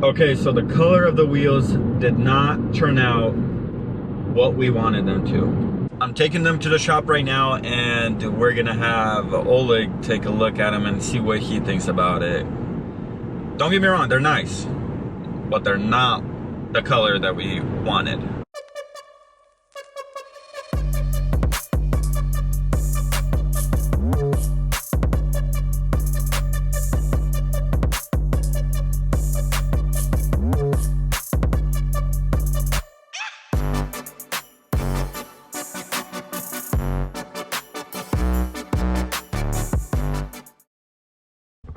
Okay, so the color of the wheels did not turn out what we wanted them to. I'm taking them to the shop right now, and we're gonna have Oleg take a look at them and see what he thinks about it. Don't get me wrong, they're nice, but they're not the color that we wanted.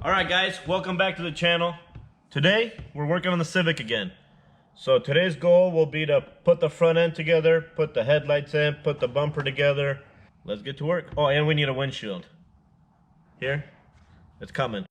Alright guys, welcome back to the channel. Today, we're working on the Civic again. So today's goal will be to put the front end together, put the headlights in, put the bumper together. Let's get to work. Oh, and we need a windshield. Here, it's coming.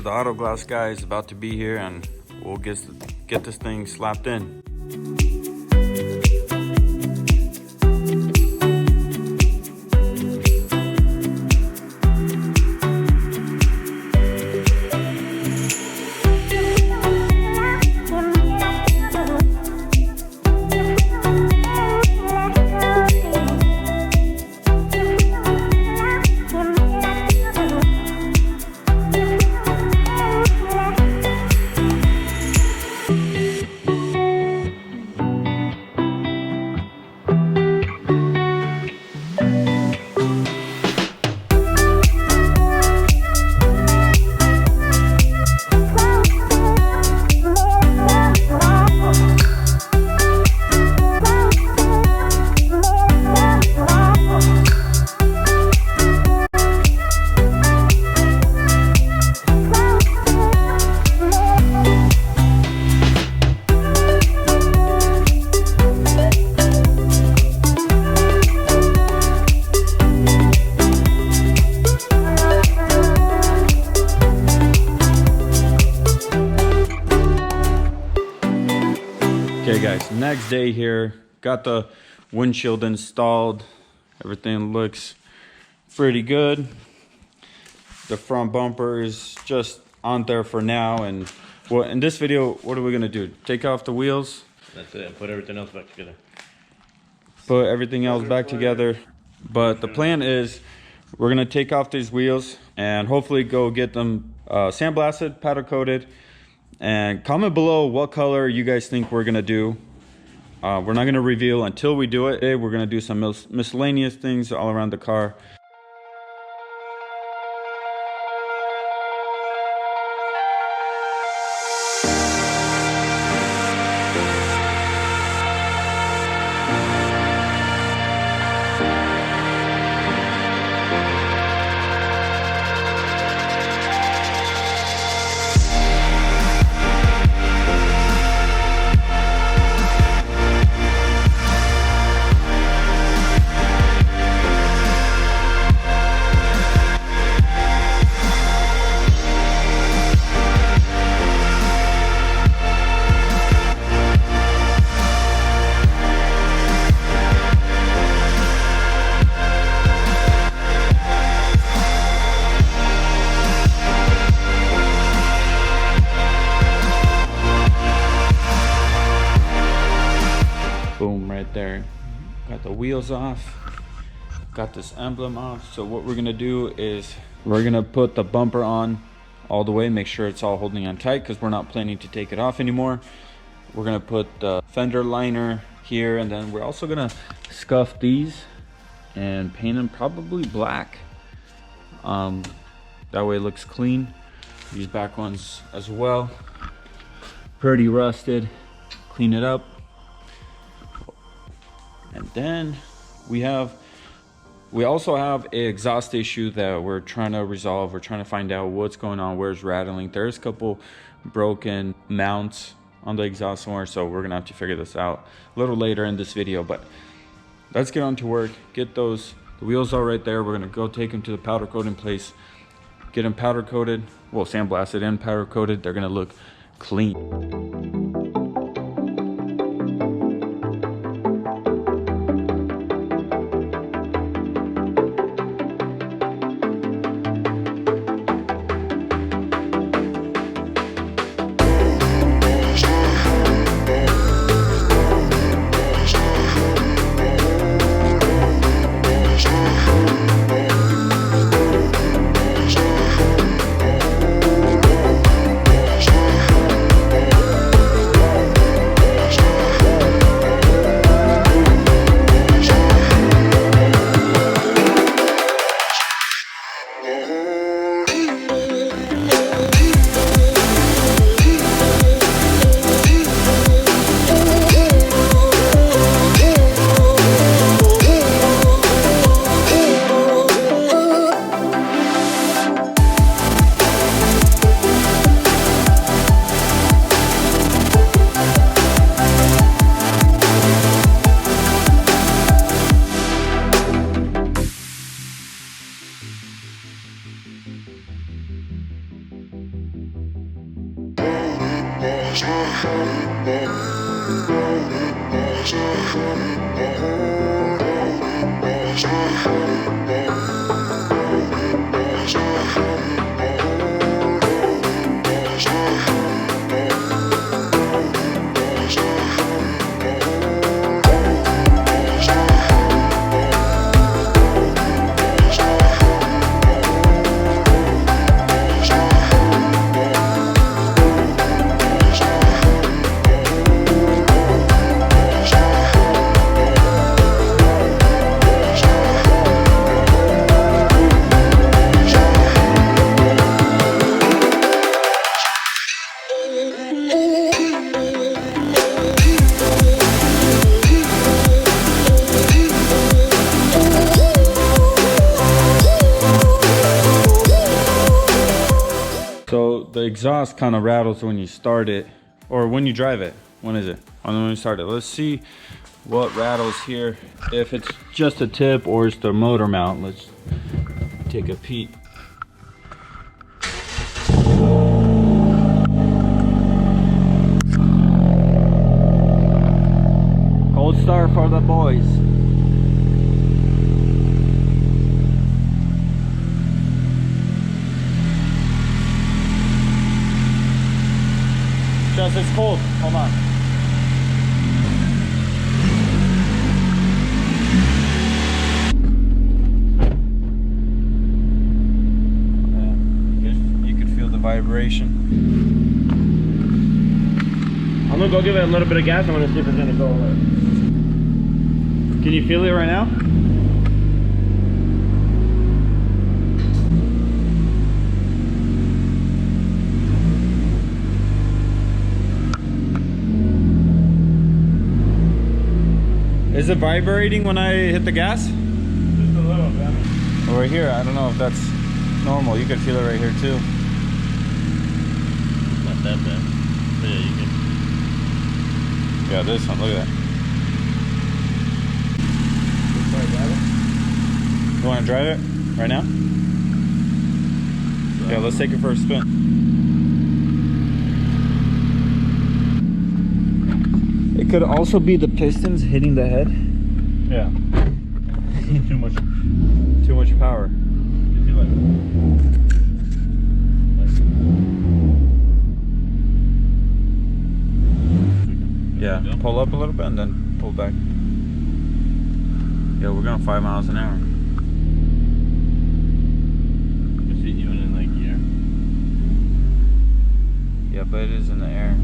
The auto glass guy is about to be here, and we'll get this thing slapped in. Okay guys, next day here, got the windshield installed. Everything looks pretty good. The front bumper is just on there for now, and well, in this video, what are we gonna do? Take off the wheels. That's it, put everything else back together. Put everything else back together. But the plan is we're gonna take off these wheels and hopefully go get them sandblasted, powder coated. And comment below what color you guys think we're gonna do. We're not gonna reveal until we do it. Today we're gonna do some miscellaneous things all around the car. Got the wheels off. Got this emblem off. So what we're gonna do is we're gonna put the bumper on all the way, make sure it's all holding on tight because we're not planning to take it off anymore. We're gonna put the fender liner here, and then we're also gonna scuff these and paint them probably black. That way it looks clean. These back ones as well, pretty rusted. Clean it up. And then we also have an exhaust issue that we're trying to resolve. We're trying to find out what's going on, where's rattling. There's a couple broken mounts on the exhaust somewhere, so we're gonna have to figure this out a little later in this video. But let's get on to work, get the wheels all right there. We're gonna go take them to the powder coating place, get them powder coated, well, sandblasted and powder coated. They're gonna look clean. So the exhaust kind of rattles when you start it, or when you drive it. When is it? When you start it. Let's see what rattles here. If it's just a tip or it's the motor mount. Let's take a peek. Cold start for the boys. Just, it's cold. Hold on. You could feel the vibration. I'm gonna go give it a little bit of gas. I'm gonna see if it's gonna go away. Can you feel it right now? Is it vibrating when I hit the gas? Just a little bit. Over here, I don't know if that's normal. You could feel it right here too. Not that bad. But yeah, you can. Yeah, this one, look at that. You want to drive it right now? Yeah, let's take it for a spin. It could also be the pistons hitting the head. Yeah. Too much. Too much power. Yeah, pull up a little bit and then pull back. Yeah, we're going 5 miles an hour. Is it even in like gear? Yeah, but it is in the air.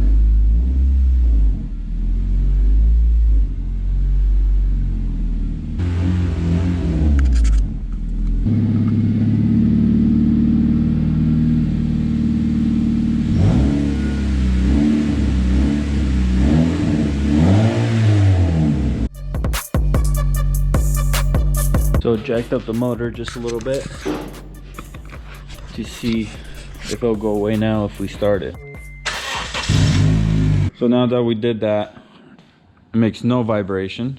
So jacked up the motor just a little bit to see if it'll go away now if we start it. So now that we did that, it makes no vibration.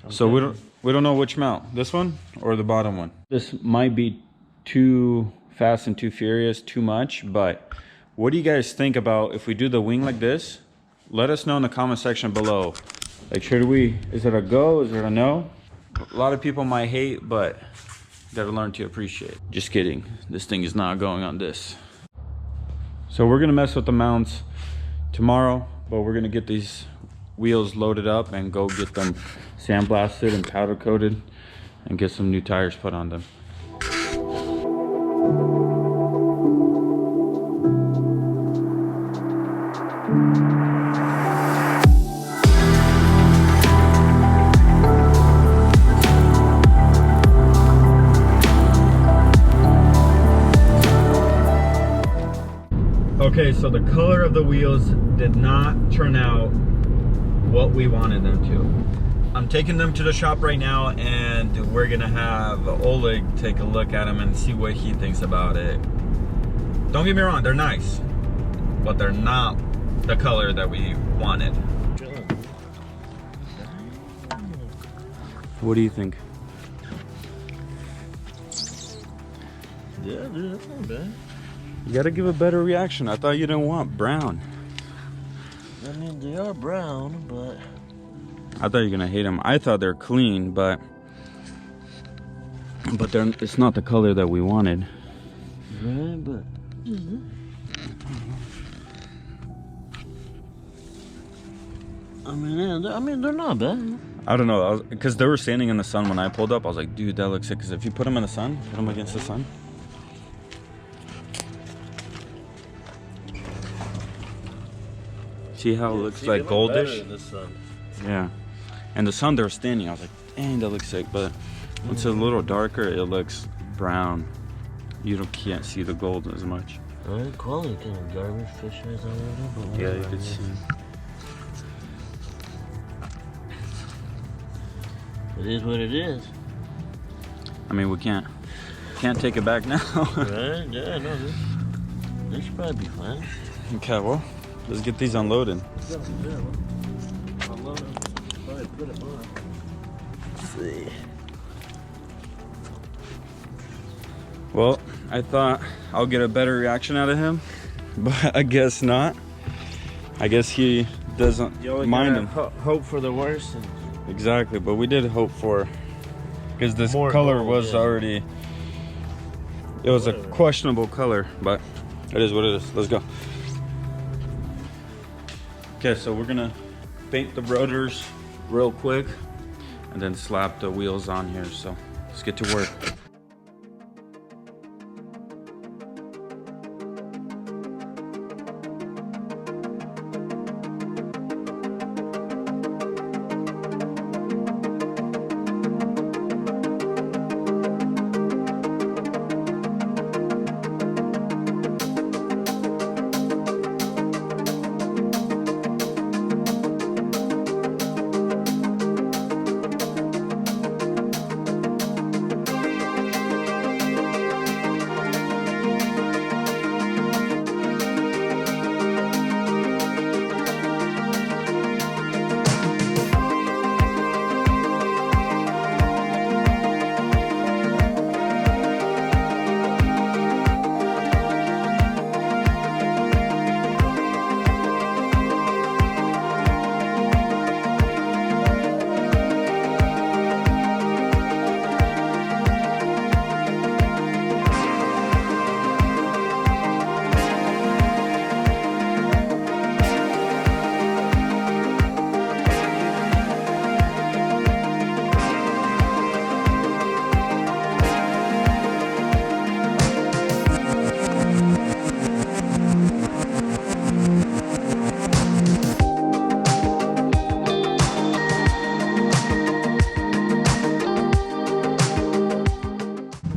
Okay. So we don't know which mount, this one or the bottom one. This might be too fast and too furious, too much, but what do you guys think about if we do the wing like this? Let us know in the comment section below. Like, is it a go, is it a no? A lot of people might hate, but you gotta learn to appreciate. Just kidding, this thing is not going on this. So we're gonna mess with the mounts tomorrow, but we're gonna get these wheels loaded up and go get them sandblasted and powder coated and get some new tires put on them. Okay, so the color of the wheels did not turn out what we wanted them to. I'm taking them to the shop right now and we're gonna have Oleg take a look at them and see what he thinks about it. Don't get me wrong, they're nice, but they're not the color that we wanted. What do you think? Yeah, dude, that's not bad. You gotta give a better reaction. I thought you didn't want brown. I mean, they are brown, but... I thought you were gonna hate them. I thought they're clean, but it's not the color that we wanted. Right, but... I mean, they're not bad. I don't know, because they were standing in the sun when I pulled up. I was like, dude, that looks sick. Because if you put them in the sun, put them against the sun. See how it looks like goldish? In the sun. Yeah. And the sun they're standing, I was like, dang, that looks sick. But when it's a little darker, it looks brown. Can't see the gold as much. Alright, quality kind of garbage, fish eyes all over, but yeah, you could see. It is what it is. I mean, we can't take it back now. Right? Yeah, no, this should probably be fine. Okay, well, let's get these unloaded. Yeah, unload them. Probably put it on. Let's see. Well, I thought I'll get a better reaction out of him, but I guess not. I guess he doesn't mind them. Hope for the worst. And exactly, but we did hope for, because this more color gold, was already, it was a questionable color, but it is what it is. Let's go. Okay, so we're gonna paint the rotors real quick and then slap the wheels on here. So let's get to work.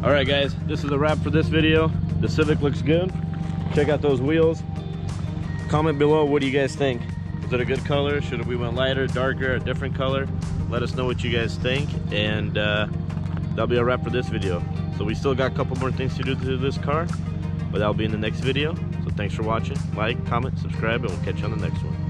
All right, guys, this is a wrap for this video. The Civic looks good. Check out those wheels. Comment below, what do you guys think? Is it a good color? Should we went lighter, darker, a different color? Let us know what you guys think, and that'll be a wrap for this video. So we still got a couple more things to do to this car, but that'll be in the next video. So thanks for watching. Like, comment, subscribe, and we'll catch you on the next one.